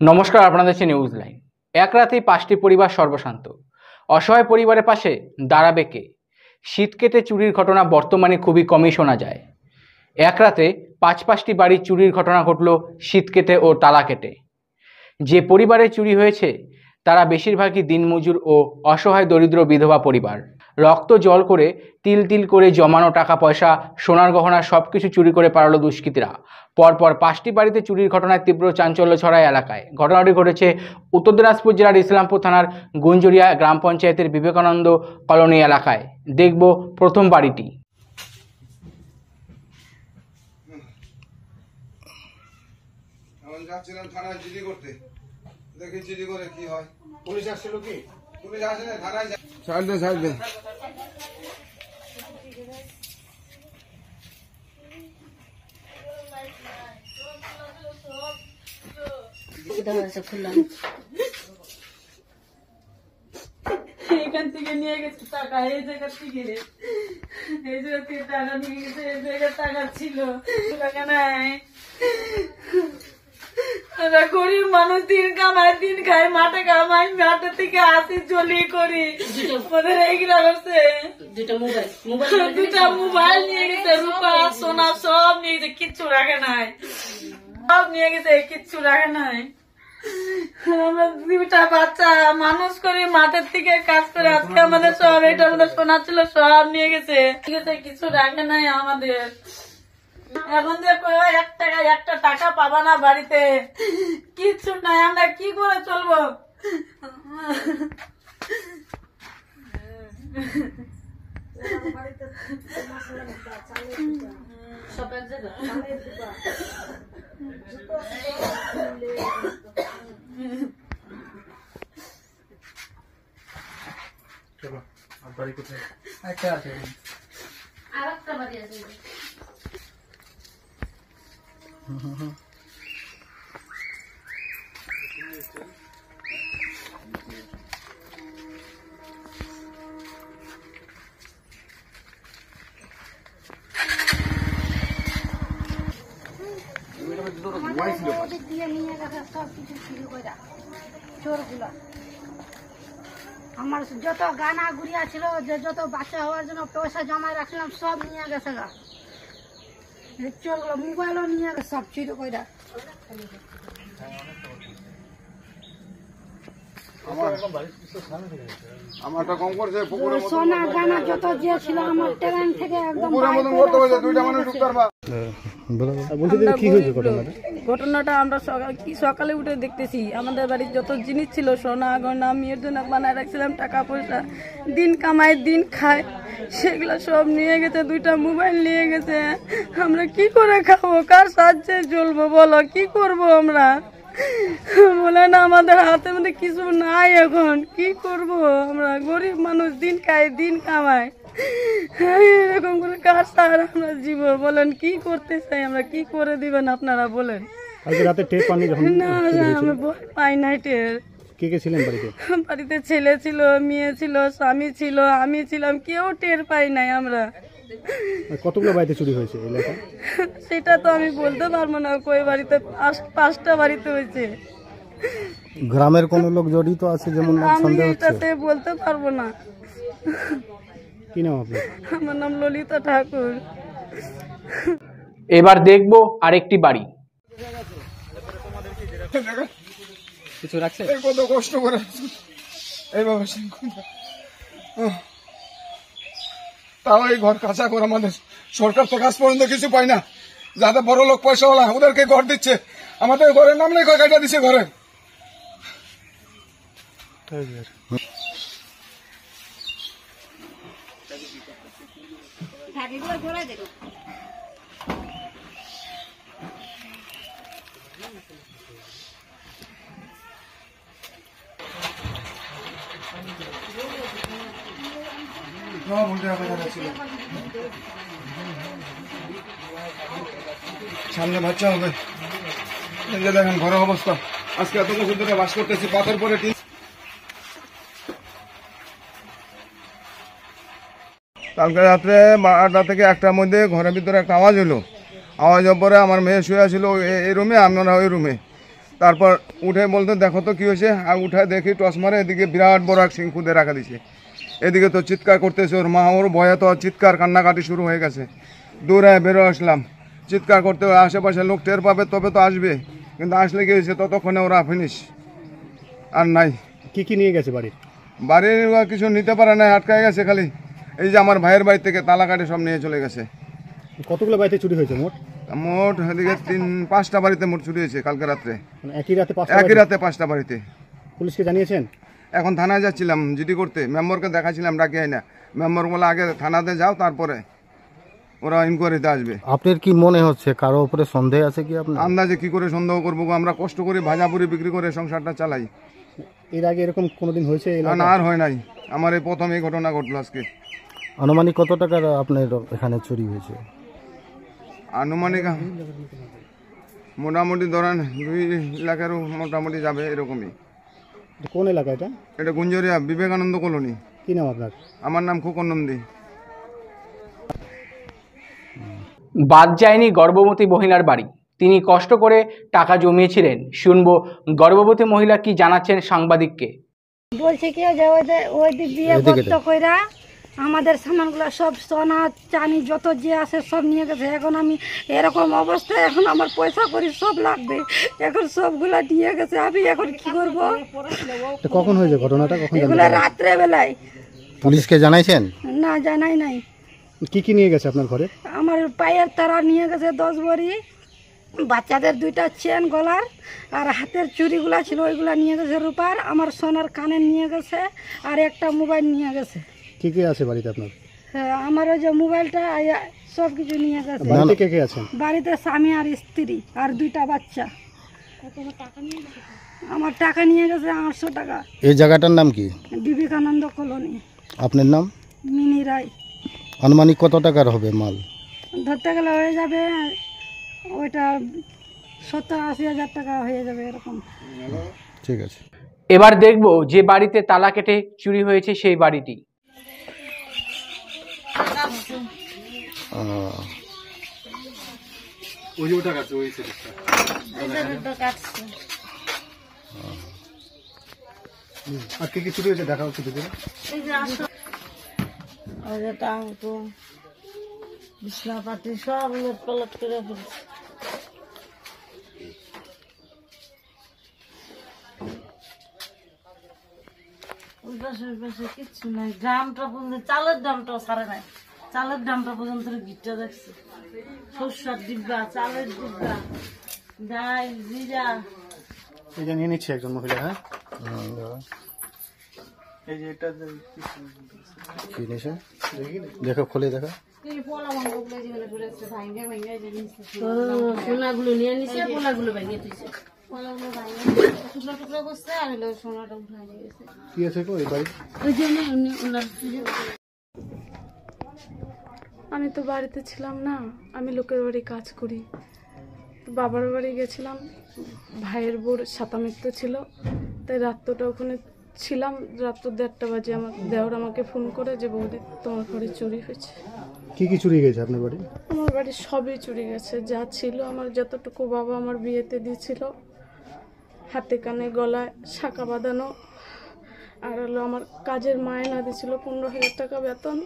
নমস্কার, আপনারা দেখছেন নিউজ লাইন। এক রাতেই 5টি পরিবার সর্বশান্ত। অসহায় পরিবারের পাশে দাঁড়াবে কে? শীত কেটে চুরির ঘটনা বর্তমানে খুবই কমই শোনা যায়। এক রাতে পাঁচটি বাড়ির চুরির ঘটনা ঘটল শীত কেটে ও তালা কেটে। যে পরিবারে চুরি হয়েছে তারা বেশিরভাগই দিনমজুর ও অসহায় দরিদ্র বিধবা পরিবার। রক্ত জল করে তিল তিল করে জমানো টাকা পয়সা, সোনার গহনা সবকিছু চুরি করে পালালো দুষ্কৃতীরা। পরপর 5টি বাড়িতে চুরির ঘটনায় তীব্র চাঞ্চল্য ছড়ায় এলাকায়। ঘটনাটি ঘটেছে উত্তর দিনাজপুর জেলার ইসলামপুর থানার গুঞ্জুরিয়া গ্রাম পঞ্চায়েতের বিবেকানন্দ কলোনি এলাকায়। দেখব প্রথম বাড়িটি। যাচ্ছিলাম থানায় জিডি করতে, দেখি জিডি করে কি হয়। পুলিশ আসছিল কি? পুলিশ আসে না, থানায় ছাড় দে ছাড় দে। এখান থেকে নিয়ে গেছে টাকা, এই জায়গা থেকে এই জায়গা থেকে টাকা নিয়ে গেছে, এই জায়গায় টাকা ছিল, টাকা নাই। গরিব মানুষ দিন কামায় দিন খায়, মাঠে কামায়, মাঠের থেকে আসি চলি করি। ওদের এইগুলা হচ্ছে দুটা মোবাইল নিয়ে গেছে, রূপা সোনা সব নিয়ে গেছে, কিচ্ছু রাখে নাই, সব নিয়ে গেছে, কিচ্ছু রাখে নাই। আমরা দুটা বাচ্চা মানুষ করি, মাঠের থেকে কাজ করে, আজকে আমাদের সব এটা আমাদের সোনা ছিল সব নিয়ে গেছে, ঠিক আছে, কিছু রাখে নাই আমাদের। এখন যে একটা টাকা পাবা না বাড়িতে, কিচ্ছু নাই, আমরা কি করে চলবো? বাড়ি কোথায়? একটা আছে, আর একটা বাড়ি আছে। আমার যত গানা গুড়িয়া ছিল, যত বাচ্চা হওয়ার জন্য পয়সা জমা রাখছিলাম সব নিয়ে গেছে গা। চোরগুলো মোবাইলও নিয়ে গেছে, সব চুরি কইরা। আমারটা কম করছে, সোনা গানা যত যে ছিল আমার ট্রেন থেকে একদম দুইটা মানুষ ঢুকতে পারবা। ঘটনাটা আমরা সকালে উঠে দেখতেছি, আমাদের বাড়ির যত জিনিস ছিল, সোনা গয়না, মেয়ের জন্য বানায় রাখছিলাম টাকা পয়সা, দিন কামায় দিন খায়, সেগুলো সব নিয়ে গেছে, দুইটা মোবাইল নিয়ে গেছে। আমরা কি করে খাবো, কার সাহায্যে চলবো বলো, কি করব আমরা? বলে না আমাদের হাতের মধ্যে কিছু নাই, এখন কি করব আমরা? গরিব মানুষ, দিন খাই দিন কামায়, এরকম করে কার সাহায্যে আমরা জীব? বলেন কি করতে চাই আমরা, কি করে দিবেন আপনারা বলেন? না আমি পাই নাই টের। কে কে ছিলেন বাড়িতে? বাড়িতে ছেলে ছিল, মেয়ে ছিল, স্বামী ছিল, আমি ছিলাম, কেউ টের পাই নাই আমরা। কতগুলো বাড়িতে চুরি হয়েছে এলাকায়? সেটা তো আমি বলতে পারবো না, কই বাড়িতে 5টা বাড়িতে হয়েছে। গ্রামের কোন লোক জড়িত আছে যেমন আমি এটাতে বলতে পারবো না। কি নাম আপনার? আমার নাম ললিতা ঠাকুর। এবার দেখব আরেকটি বাড়ি। কিছু রাখছে, কত কষ্ট করে এই বাবা, তাও এই ঘর কাঁচা করে আমাদের সরকার থেকে আজ পর্যন্ত কিছু পাই না। যাদের বড় লোক পয়সাওয়ালা ওদেরকে ঘর দিচ্ছে, আমাদের ঘরের নাম নেই, কাটা দিচ্ছে ঘরে। সামনে বাচ্চা হবে, দেখেন ঘরের অবস্থা। আজকে এত বছর ধরে বাস করতেছি, পাথর পরে কালকে রাত্রে 12টা থেকে 1টার মধ্যে ঘরের ভিতরে একটা আওয়াজ হলো। আওয়াজ হওয়ার পরে আমার মেয়ে শুয়ে ছিল এই রুমে, আমরা ওই রুমে। তারপর উঠে বলতে দেখো তো কি হয়েছে, আর উঠে দেখি টস মারে এদিকে বিরাট বড় এক সিং খুদে রাখা দিছে। এদিকে তো চিৎকার করতেছে, ওর মা ওর ভয়ে তো চিৎকার কান্নাকাটি শুরু হয়ে গেছে। দৌড়ে বেরো আসলাম, চিৎকার করতে আশেপাশে লোক টের পাবে তবে তো আসবে, কিন্তু আসলে কি হয়েছে ততক্ষণে ওরা ফিনিশ, আর নাই। কি কি নিয়ে গেছে বাড়ির? বাড়ির কিছু নিতে পারে না, আটকায় গেছে। খালি এই যে আমার ভাইয়ের বাড়ি থেকে তালা কাটে সব নিয়ে চলে গেছে। কতগুলো বাড়িতে চুরি হয়েছে মোট? মোট এদিকে 5টা বাড়িতে মোট চুরি হয়েছে কালকে রাত্রে, মানে একই রাতে একই রাতে 5টা বাড়িতে। পুলিশকে জানিয়েছেন? এখন থানায় যাচ্ছিলাম জিডি করতে, মেম্বারকে দেখাচ্ছিলাম, ডাকি হয় না। মেম্বার বলে আগে থানাতে যাও, তারপরে ওরা ইনকোয়ারিতে আসবে। আপনার কি মনে হচ্ছে কারো উপরে সন্দেহ আছে কি আপনার? আন্দাজে কি করে সন্দেহ করবো গো, আমরা কষ্ট করে ভাজাপুরি বিক্রি করে সংসারটা চালাই। এর আগে এরকম কোনোদিন হয়েছে এই না, এলাকায়? আর হয় নাই, আমার এই প্রথম এই ঘটনা ঘটলো আজকে। আনুমানিক কত টাকার আপনার এখানে চুরি হয়েছে? আনুমানিক মোটামুটি ধরেন 2 লাখেরও মোটামুটি যাবে এরকমই। কোন এলাকা এটা? এটা গুঞ্জরিয়া বিবেকানন্দ কলোনি। কি নাম আপনার? আমার নাম খোকন নন্দী। বাদ যায়নি গর্ভবতী মহিলার বাড়ি, তিনি কষ্ট করে টাকা জমিয়েছিলেন। শুনবো গর্ভবতী মহিলা কি জানাচ্ছেন সাংবাদিককে। বলছে কি যে ওই দিক দিয়ে গর্ত কইরা আমাদের সামানগুলো সব সোনা চানি যত যে আছে সব নিয়ে গেছে। এখন আমি এরকম অবস্থায়, এখন আমার পয়সা করি সব লাগবে, এখন সবগুলা নিয়ে গেছে। আমি এখন কি করব? কখন হয়েছে ঘটনাটা? কখন এগুলো রাত্রে বেলায়। পুলিশকে জানাইছেন? না, জানাই নাই। কি কি নিয়ে গেছে আপনার ঘরে? আমার পায়ের তারা নিয়ে গেছে 10 ভরি, বাচ্চাদের 2টা চেন গলার, আর হাতের চুড়িগুলা ছিল ওইগুলা নিয়ে গেছে রূপার। আমার সোনার কানের নিয়ে গেছে, আর একটা মোবাইল নিয়ে গেছে। কি কি আছে বাড়িতে আপনার? হ্যাঁ, আমার ওই যে মোবাইলটা সব কিছু নিয়ে গেছে। বাড়িতে কে কে আছেন? বাড়িতে স্বামী আর স্ত্রী আর 2টা বাচ্চা। আমার টাকা নিয়ে গেছে 800 টাকা। এই জায়গাটার নাম কি? বিবেকানন্দ কলোনি। আপনার নাম? মিনি রায়। আনুমানিক কত টাকার হবে মাল? ধরতে গেলে হয়ে যাবে ওইটা 70-80 হাজার টাকা হয়ে যাবে এরকম। ঠিক আছে। এবার দেখব যে বাড়িতে তালা কেটে চুরি হয়েছে সেই বাড়িটি। আর কি কি চুরি হয়েছে দেখাও একটু দিদি। বিছনাপাতি সব উলট পালট করে ফেলছে। কিচ্ছু নাই, ড্রামটা পর্যন্ত, চালের ড্রামটাও ছাড়ে নাই। চালের ড্রামটা পর্যন্ত গিটটা দেখছে। সরষার ডিব্বা, চালের ডিব্বা, ডাল, জিরা। এই যে নিয়ে নিচ্ছে একজন মহিলা। হ্যাঁ, এই যে এটা কি নিয়েছে দেখো, খুলে দেখো। সোনাগুলো নিয়ে নিছে, পোলাগুলো ভেঙে দিয়েছে। টুকরা টুকরা করছে, আর সোনাটা উঠাই নিয়ে গেছে। কি আছে গো এই বাড়ি? ওই জন্য ওনার আমি তো বাড়িতে ছিলাম না, আমি লোকের বাড়ি কাজ করি। বাবার বাড়ি গেছিলাম, ভাইয়ের বোর সাতামিত্র ছিল, তাই রাত্রটা ওখানে ছিলাম। রাত্র 1:30 বাজে আমার দেওর আমাকে ফোন করে যে বৌদি তোমার ঘরে চুরি হয়েছে। কি কি চুরি গেছে আপনার বাড়ি? আমার বাড়ি সবই চুরি গেছে, যা ছিল আমার, যতটুকু বাবা আমার বিয়েতে দিয়েছিল, হাতে কানে গলায় শাঁখা বাঁধানো, আর হলো আমার কাজের মায়না দিয়েছিল 15,000 টাকা বেতন,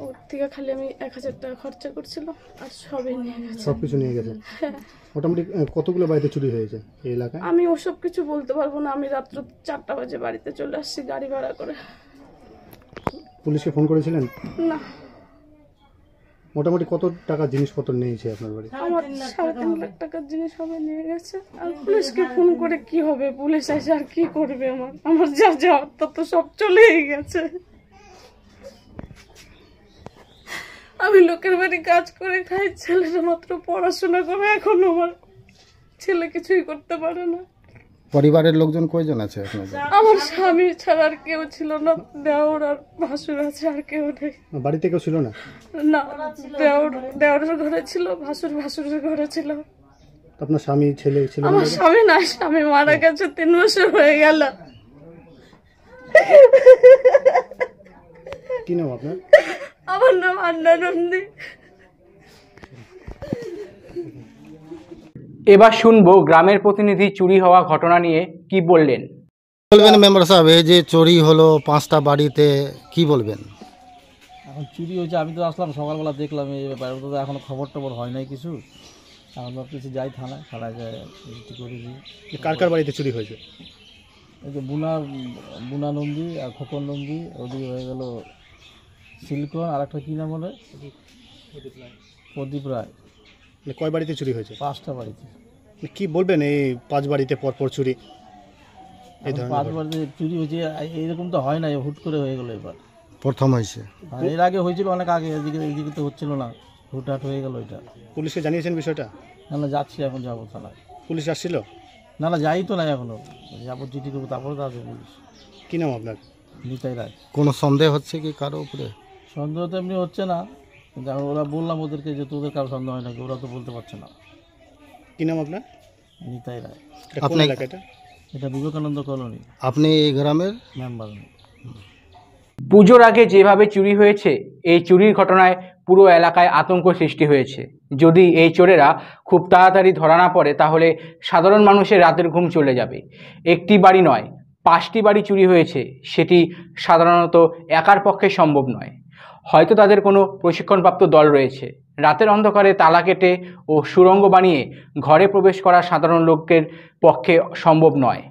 ওর থেকে খালি আমি 1,000 টাকা খরচা করছিল, আর সবই নিয়ে গেছে। সবকিছু নিয়ে গেছে? মোটামুটি কতগুলো বাড়িতে চুরি হয়েছে এই এলাকায়? আমি ওসব কিছু বলতে পারবো না। আমি রাত্র 4টা বাজে বাড়িতে চলে আসছি গাড়ি ভাড়া করে। পুলিশকে ফোন করেছিলেন? না। মোটামুটি কত টাকার জিনিসপত্র নিয়েছে আপনার বাড়ি? আমার 3.5 লাখ টাকার জিনিস সবাই নিয়ে গেছে। আর পুলিশকে ফোন করে কি হবে? পুলিশ এসে আর কি করবে? আমার যা যাওয়ার তো সব চলেই গেছে। আমি লোকের বাড়ি কাজ করে খাই, ছেলেরা মাত্র পড়াশোনা করে, এখন আমার ছেলে কিছুই করতে পারে না। পরিবারের লোকজন কয়জন আছে আপনাদের? আমার স্বামী ছাড়া আর কেউ ছিল না, দেওর আর ভাসুর আছে, আর কেউ নেই। বাড়িতে কেউ ছিল না? না, দেওরের ঘরে ছিল, ভাসুরের ঘরে ছিল। আপনার স্বামী ছেলে ছিল? আমার স্বামী না, স্বামী মারা গেছে 3 বছর হয়ে গেল। কি নাম আপনার? আমার নাম আন্না নন্দী। এবার শুনবো গ্রামের প্রতিনিধি চুরি হওয়া ঘটনা নিয়ে কি বললেন। বলবেন মেম্বার সাহেব, এই যে চুরি হলো 5টা বাড়িতে, কি বলবেন? এখন চুরি হয়েছে, আমি তো আসলাম সকালবেলা দেখলাম এই ব্যাপারে, তো এখনো খবর টবর হয় নাই কিছু। এখন ভাবতেছি যাই থানায় যায় রেজিস্ট্রি করে দিই। কার কার বাড়িতে চুরি হয়েছে? এই যে বুনা নন্দী আর খোকন নন্দী, ওদিকে হয়ে গেল সিলকন, আর একটা কী নাম বলে, প্রদীপ রায়। কয় বাড়িতে চুরি হয়েছে? 5টা বাড়িতে। কি বলবেন এই 5 বাড়িতে পরপর চুরি? এই ধরনের 5 বাড়িতে চুরি হয়েছে, এইরকম তো হয় না, হুট করে হয়ে গেলো এবার। প্রথম হয়েছে? আর এর আগে হয়েছিল অনেক আগে, এইদিকে তো হচ্ছিল না, হুটহাট হয়ে গেল এটা। পুলিশকে জানিয়েছেন বিষয়টা? না যাচ্ছি, এখন যাবো থানায়। পুলিশ আসছিল? না যাই তো নাই এখনো, যাবো চিঠি দেবো, তারপরে তো আসবে পুলিশ। কি নাম আপনার? নিতাই রায়। কোনো সন্দেহ হচ্ছে কি কারো উপরে? সন্দেহ তো এমনি হচ্ছে না, কিন্তু ওরা বললাম ওদেরকে যে তোদের কারো সন্দেহ হয় নাকি, ওরা তো বলতে পারছে না। কি নাম আপনার? নিতাই রায়। কোন এলাকা এটা? এটা বিবেকানন্দ কলোনি। আপনি এই গ্রামের মেম্বার। পুজোর আগে যেভাবে চুরি হয়েছে, এই চুরির ঘটনায় পুরো এলাকায় আতঙ্ক সৃষ্টি হয়েছে। যদি এই চোরেরা খুব তাড়াতাড়ি ধরা না পড়ে তাহলে সাধারণ মানুষের রাতের ঘুম চলে যাবে। একটি বাড়ি নয়, 5টি বাড়ি চুরি হয়েছে, সেটি সাধারণত একার পক্ষে সম্ভব নয়। হয়তো তাদের কোনো প্রশিক্ষণপ্রাপ্ত দল রয়েছে। রাতের অন্ধকারে তালা কেটে ও সুড়ঙ্গ বানিয়ে ঘরে প্রবেশ করা সাধারণ লোকের পক্ষে সম্ভব নয়।